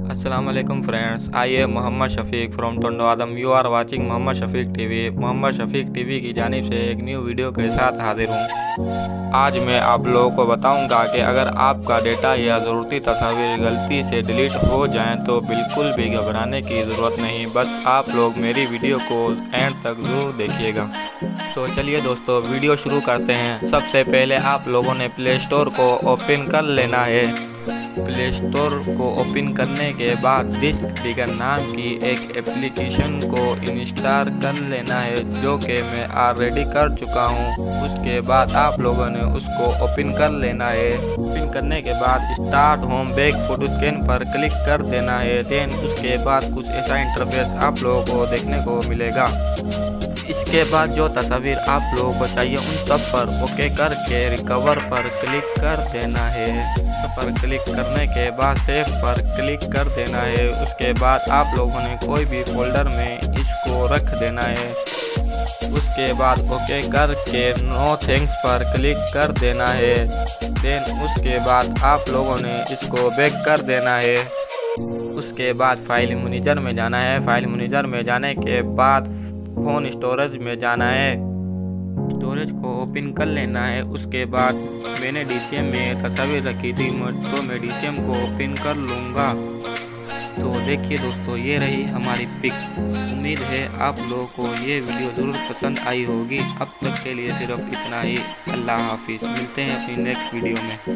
अस्सलाम वालेकुम friends, I am Mohammad Shafiq from Tando Adam. You are watching Mohammad Shafiq TV. Mohammad Shafiq TV की जानिब से एक न्यू वीडियो के साथ हाजिर हूँ। आज मैं आप लोगों को बताऊंगा कि अगर आपका डेटा या ज़रूरी तस्वीर गलती से डिलीट हो जाएं तो बिल्कुल भी घबराने की ज़रूरत नहीं। बस आप लोग मेरी वीडियो को एंड तक ज़रूर देखिएगा। तो चलिए दोस्तों, वीडियो शुरू करते हैं। सबसे पहले आप लोगों ने प्ले स्टोर को ओपन कर लेना है। प्ले स्टोर को ओपन करने के बाद डिस्क ट्रिगर नाम की एक एप्लीकेशन को इंस्टॉल कर लेना है, जो कि मैं ऑलरेडी कर चुका हूँ। उसके बाद आप लोगों ने उसको ओपन कर लेना है। ओपन करने के बाद start home back photo scan पर क्लिक कर देना है। देन उसके बाद कुछ ऐसा इंटरफेस आप लोगों को देखने को मिलेगा। इसके बाद जो तस्वीर आप लोगों को चाहिए उन सब पर ओके करके रिकवर पर क्लिक कर देना है। पर क्लिक करने के बाद सेव पर क्लिक कर देना है। उसके बाद आप लोगों ने कोई भी फोल्डर में इसको रख देना है। उसके बाद ओके करके नो थैंक्स पर क्लिक कर देना है। देन उसके बाद आप लोगों ने इसको बैक कर देना है। उसके बाद फाइल मैनेजर में जाना है। फाइल मैनेजर में जाने के बाद फ़ोन स्टोरेज में जाना है। स्टोरेज को ओपन कर लेना है। उसके बाद मैंने DCM में तस्वीर रखी थी, तो मैं DCM को ओपन कर लूँगा। तो देखिए दोस्तों, ये रही हमारी पिक। उम्मीद है आप लोगों को ये वीडियो ज़रूर पसंद आई होगी। अब तक के लिए सिर्फ इतना ही। अल्लाह हाफिज़। मिलते हैं अपनी नेक्स्ट वीडियो में।